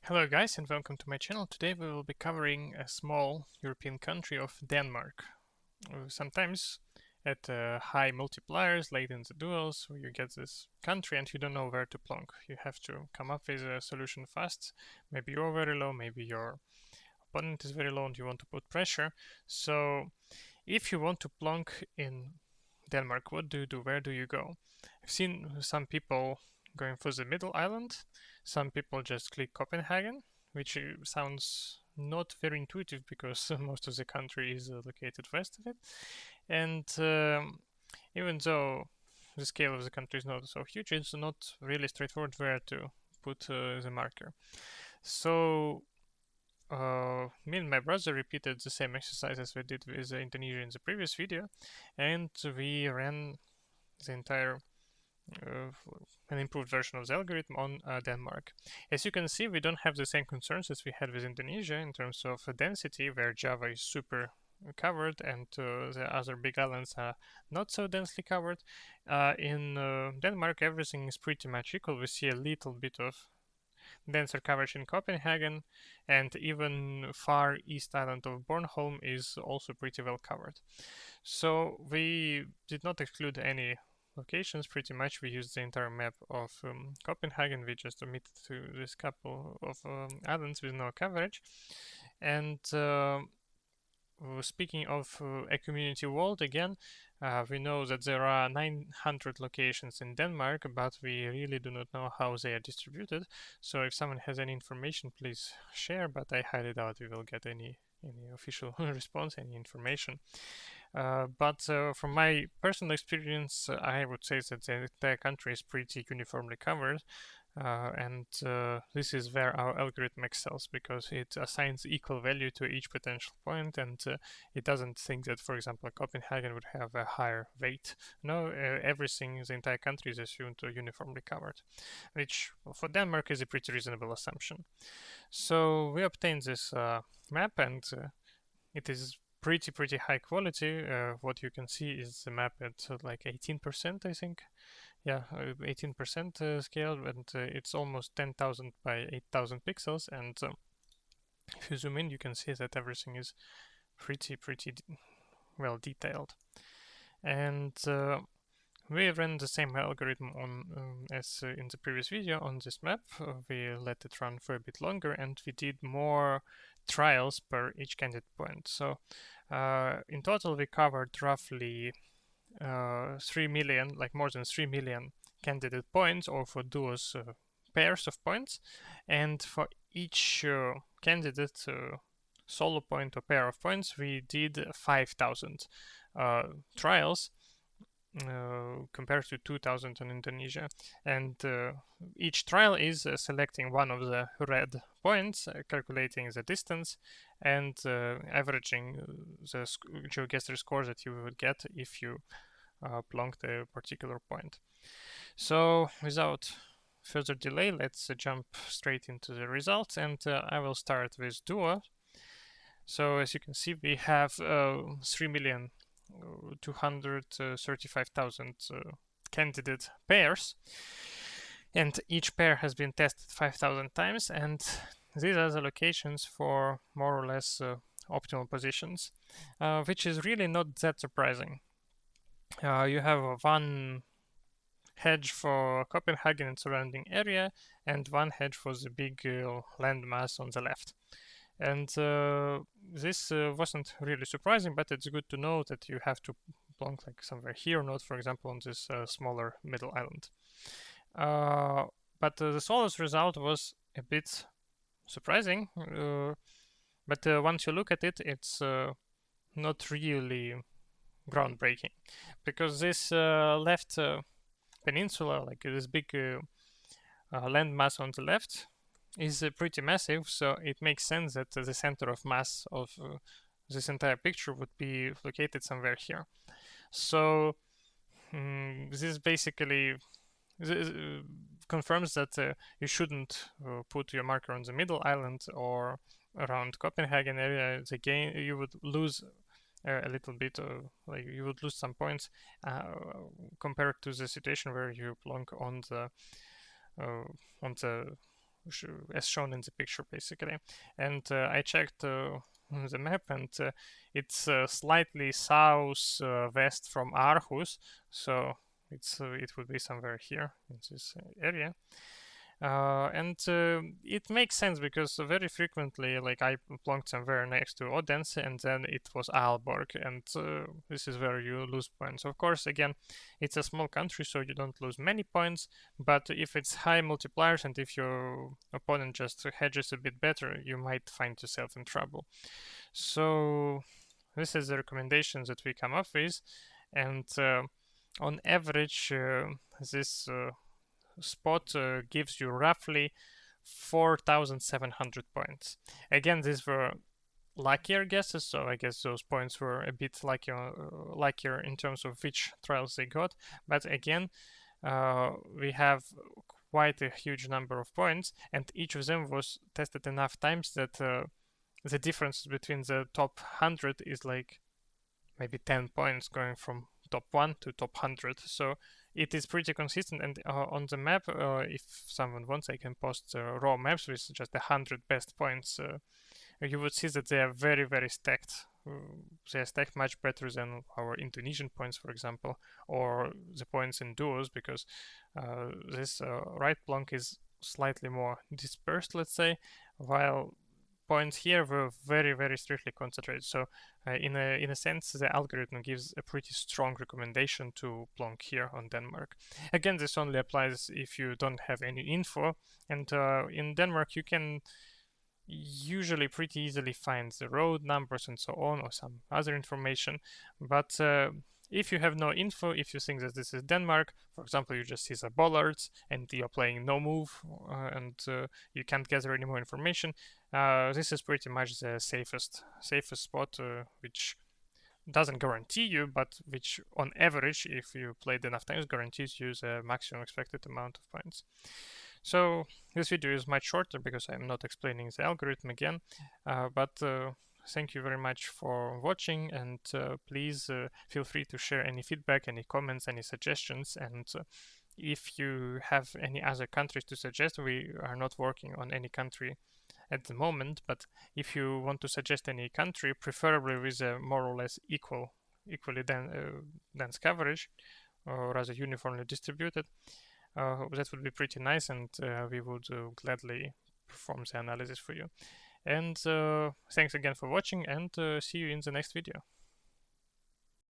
Hello guys and welcome to my channel. Today we will be covering a small European country of Denmark. Sometimes at high multipliers late in the duels you get this country and you don't know where to plonk. You have to come up with a solution fast. Maybe you're very low, maybe your opponent is very low and you want to put pressure. So if you want to plonk in Denmark, what do you do? Where do you go? I've seen some people going for the middle island. Some people just click Copenhagen, which sounds not very intuitive because most of the country is located west of it. And even though the scale of the country is not so huge, it's not really straightforward where to put the marker. So me and my brother repeated the same exercise as we did with Indonesia in the previous video, and we ran the entire uh, an improved version of the algorithm on Denmark. As you can see, we don't have the same concerns as we had with Indonesia in terms of density, where Java is super covered and the other big islands are not so densely covered. In Denmark, everything is pretty much equal. We see a little bit of denser coverage in Copenhagen, and even far east island of Bornholm is also pretty well covered. So we did not exclude any locations. Pretty much we used the entire map of Copenhagen. We just omitted to this couple of islands with no coverage. And speaking of a community world again, we know that there are 900 locations in Denmark, but we really do not know how they are distributed. So if someone has any information, please share, but I highly doubt we will get any official response, any information. But from my personal experience, I would say that the entire country is pretty uniformly covered. And this is where our algorithm excels because it assigns equal value to each potential point, and it doesn't think that, for example, Copenhagen would have a higher weight. No, everything in the entire country is assumed uniformly covered, which for Denmark is a pretty reasonable assumption. So we obtained this map, and it is pretty high quality. What you can see is the map at like 18%, I think. Yeah, 18% scale, and it's almost 10,000 by 8,000 pixels. And if you zoom in, you can see that everything is pretty well detailed. And we ran the same algorithm on as in the previous video on this map. We let it run for a bit longer, and we did more trials per each candidate point. So in total, we covered roughly 3 million, like more than 3 million candidate points, or for duos, pairs of points. And for each candidate solo point or pair of points, we did 5,000 trials. Compared to 2000 in Indonesia, and each trial is selecting one of the red points, calculating the distance, and averaging the GeoGuessr score that you would get if you plonked a particular point. So without further delay, let's jump straight into the results, and I will start with Duo. So as you can see, we have 3,235,000 candidate pairs, and each pair has been tested 5,000 times, and these are the locations for more or less optimal positions, which is really not that surprising. You have one hedge for Copenhagen and surrounding area, and one hedge for the big landmass on the left. And this wasn't really surprising, but it's good to know that you have to plonk like somewhere here, not, for example, on this smaller middle island. But the Solus result was a bit surprising. But once you look at it, it's not really groundbreaking, because this left peninsula, like this big landmass on the left, is pretty massive, so it makes sense that the center of mass of this entire picture would be located somewhere here. So this basically confirms that you shouldn't put your marker on the middle island or around Copenhagen area. Again, you would lose a little bit, like you would lose some points compared to the situation where you plonk on the as shown in the picture basically. And I checked the map, and it's slightly south west from Aarhus, so it would be somewhere here in this area. And it makes sense because very frequently, like I plonked somewhere next to Odense, and then it was Aalborg, and this is where you lose points. Of course, again, it's a small country, so you don't lose many points. But if it's high multipliers, and if your opponent just hedges a bit better, you might find yourself in trouble. So this is the recommendations that we come up with, and on average, this spot gives you roughly 4,700 points. Again, these were luckier guesses, so I guess those points were a bit luckier in terms of which trials they got. But again, we have quite a huge number of points, and each of them was tested enough times that the difference between the top 100 is like maybe 10 points going from top 1 to top 100. So it is pretty consistent. And on the map, if someone wants, I can post raw maps with just the 100 best points. You would see that they are very, very stacked. They are stacked much better than our Indonesian points, for example, or the points in duos, because this right Plonk is slightly more dispersed, let's say, while points here were very, very strictly concentrated. So in a sense, the algorithm gives a pretty strong recommendation to Plonk here on Denmark. Again, this only applies if you don't have any info, and in Denmark you can usually pretty easily find the road numbers and so on, or some other information. But if you have no info, if you think that this is Denmark, for example, you just see the bollards and you're playing no move, and you can't gather any more information, this is pretty much the safest spot, which doesn't guarantee you, but which on average, if you played enough times, guarantees you the maximum expected amount of points. So this video is much shorter because I'm not explaining the algorithm again, but thank you very much for watching, and please feel free to share any feedback, any comments, any suggestions, and if you have any other countries to suggest. We are not working on any country at the moment, but if you want to suggest any country, preferably with a more or less equally dense coverage, or rather uniformly distributed, that would be pretty nice, and we would gladly perform the analysis for you. And thanks again for watching, and see you in the next video.